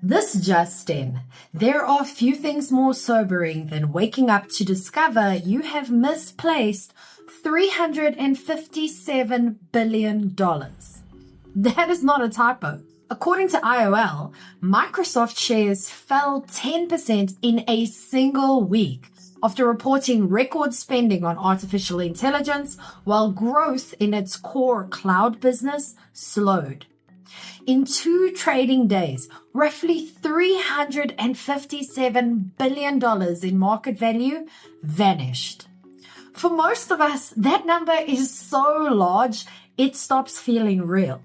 This just in, there are few things more sobering than waking up to discover you have misplaced $357 billion. That is not a typo. According to IOL, Microsoft shares fell 10% in a single week after reporting record spending on artificial intelligence, while growth in its core cloud business slowed. In 2 trading days, roughly $357 billion in market value vanished. For most of us, that number is so large, it stops feeling real.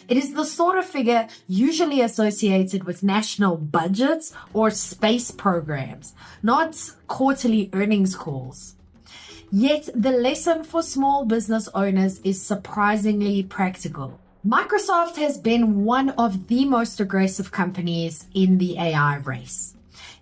It is the sort of figure usually associated with national budgets or space programs, not quarterly earnings calls. Yet the lesson for small business owners is surprisingly practical. Microsoft has been one of the most aggressive companies in the AI race.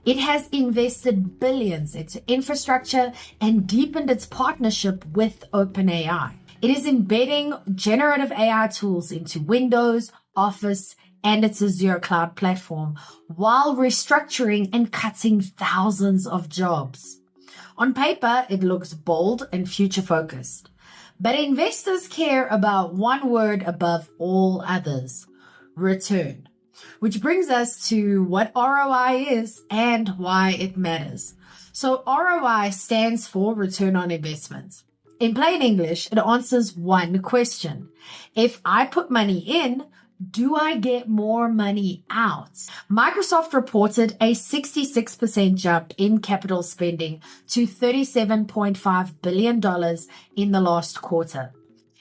It has invested billions into infrastructure and deepened its partnership with OpenAI. It is embedding generative AI tools into Windows, Office, and its Azure cloud platform, while restructuring and cutting thousands of jobs. On paper, it looks bold and future-focused. But investors care about one word above all others: return. Which brings us to what ROI is and why it matters. So ROI stands for return on investment. In plain English, it answers one question. If I put money in, do I get more money out? Microsoft reported a 66% jump in capital spending to $37.5 billion in the last quarter.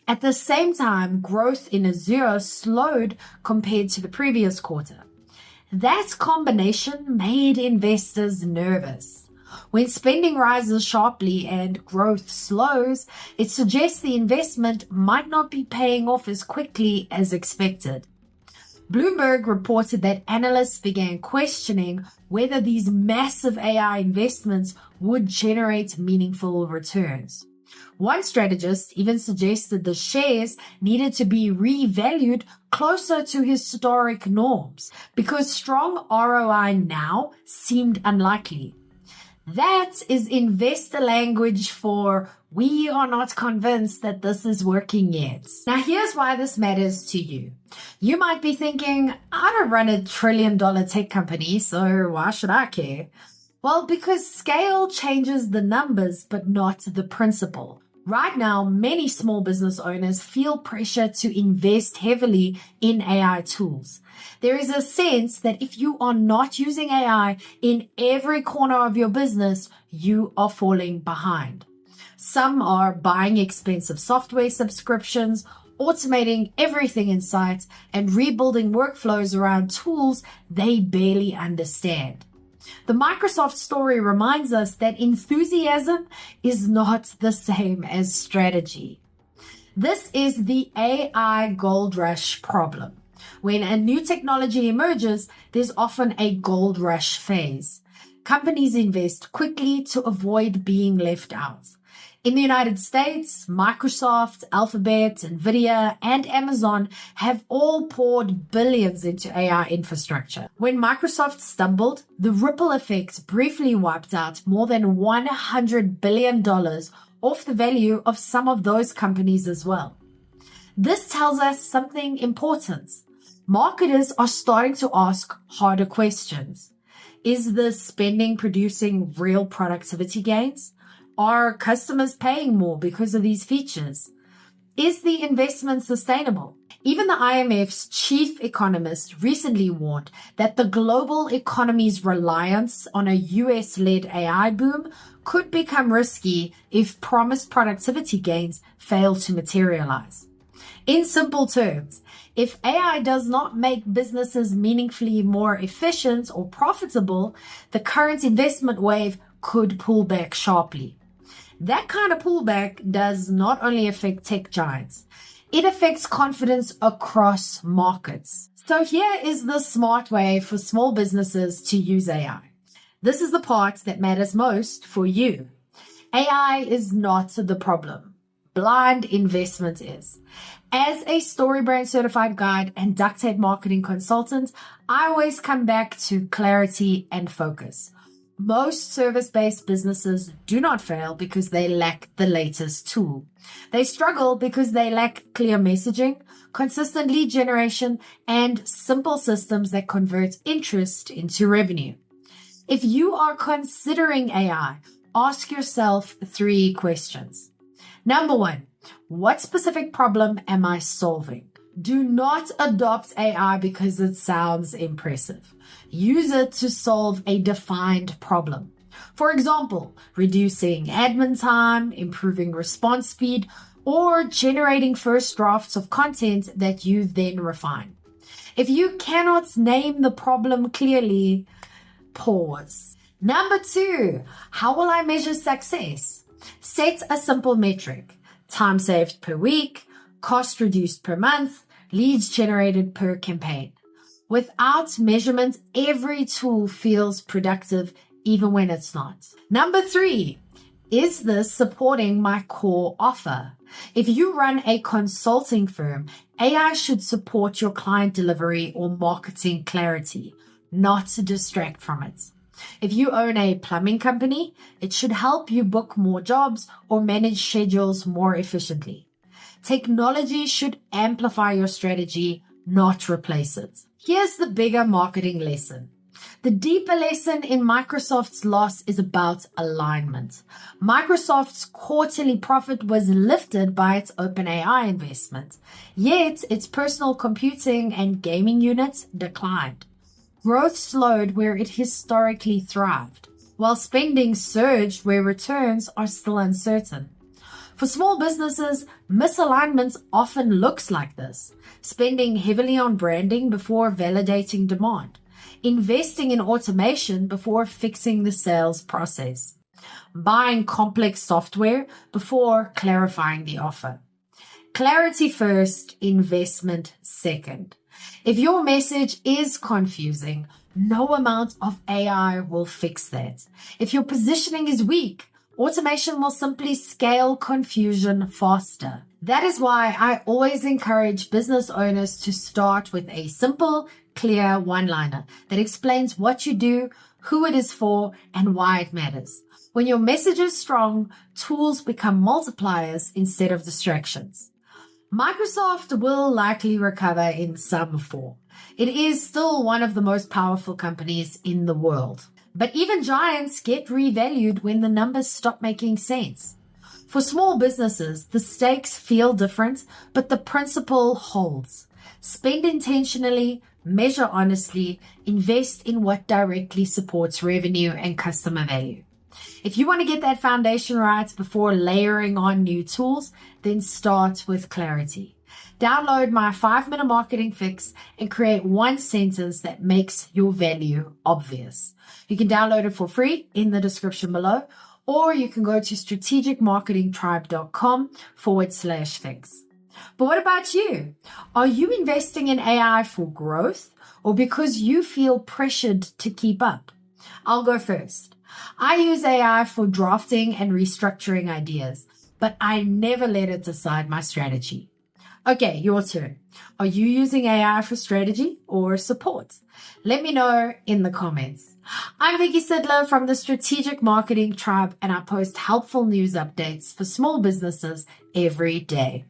At the same time, growth in Azure slowed compared to the previous quarter. That combination made investors nervous. When spending rises sharply and growth slows, it suggests the investment might not be paying off as quickly as expected. Bloomberg reported that analysts began questioning whether these massive AI investments would generate meaningful returns. One strategist even suggested the shares needed to be revalued closer to historic norms because strong ROI now seemed unlikely. That is investor language for we are not convinced that this is working yet. Now here's why this matters to you. You might be thinking, I don't run $1 trillion tech company, so why should I care? Well, because scale changes the numbers, but not the principle. Right now, many small business owners feel pressure to invest heavily in AI tools. There is a sense that if you are not using AI in every corner of your business, you are falling behind. Some are buying expensive software subscriptions, automating everything in sight, and rebuilding workflows around tools they barely understand. The Microsoft story reminds us that enthusiasm is not the same as strategy. This is the AI gold rush problem. When a new technology emerges, there's often a gold rush phase. Companies invest quickly to avoid being left out. In the United States, Microsoft, Alphabet, Nvidia, and Amazon have all poured billions into AI infrastructure. When Microsoft stumbled, the ripple effect briefly wiped out more than $100 billion off the value of some of those companies as well. This tells us something important. Marketers are starting to ask harder questions. Is the spending producing real productivity gains? Are customers paying more because of these features? Is the investment sustainable? Even the IMF's chief economist recently warned that the global economy's reliance on a US-led AI boom could become risky if promised productivity gains fail to materialize. In simple terms, if AI does not make businesses meaningfully more efficient or profitable, the current investment wave could pull back sharply. That kind of pullback does not only affect tech giants, it affects confidence across markets. So here is the smart way for small businesses to use AI. This is the part that matters most for you. AI is not the problem. Blind investment is. As a StoryBrand certified guide and duct tape marketing consultant, I always come back to clarity and focus. Most service-based businesses do not fail because they lack the latest tool. They struggle because they lack clear messaging, consistent lead generation, and simple systems that convert interest into revenue. If you are considering AI, ask yourself 3 questions. Number 1, what specific problem am I solving? Do not adopt AI because it sounds impressive. Use it to solve a defined problem. For example, reducing admin time, improving response speed, or generating first drafts of content that you then refine. If you cannot name the problem clearly, pause. Number 2, how will I measure success? Set a simple metric. Time saved per week, cost reduced per month, leads generated per campaign. Without measurement, every tool feels productive even when it's not. Number 3, is this supporting my core offer? If you run a consulting firm, AI should support your client delivery or marketing clarity, not to distract from it. If you own a plumbing company, it should help you book more jobs or manage schedules more efficiently. Technology should amplify your strategy, not replace it. Here's the bigger marketing lesson. The deeper lesson in Microsoft's loss is about alignment. Microsoft's quarterly profit was lifted by its OpenAI investment, yet its personal computing and gaming units declined. Growth slowed where it historically thrived, while spending surged where returns are still uncertain. For small businesses, misalignment often looks like this: spending heavily on branding before validating demand, investing in automation before fixing the sales process, buying complex software before clarifying the offer. Clarity first, investment second. If your message is confusing, no amount of AI will fix that. If your positioning is weak, automation will simply scale confusion faster. That is why I always encourage business owners to start with a simple, clear one-liner that explains what you do, who it is for, and why it matters. When your message is strong, tools become multipliers instead of distractions. Microsoft will likely recover in some form. It is still one of the most powerful companies in the world. But even giants get revalued when the numbers stop making sense. For small businesses, the stakes feel different, but the principle holds. Spend intentionally, measure honestly, invest in what directly supports revenue and customer value. If you want to get that foundation right before layering on new tools, then start with clarity. Download my 5-minute marketing fix and create one sentence that makes your value obvious. You can download it for free in the description below, or you can go to strategicmarketingtribe.com/fix. But what about you? Are you investing in AI for growth or because you feel pressured to keep up? I'll go first. I use AI for drafting and restructuring ideas, but I never let it decide my strategy. Okay, your turn. Are you using AI for strategy or support? Let me know in the comments. I'm Vicky Sidler from the Strategic Marketing Tribe, and I post helpful news updates for small businesses every day.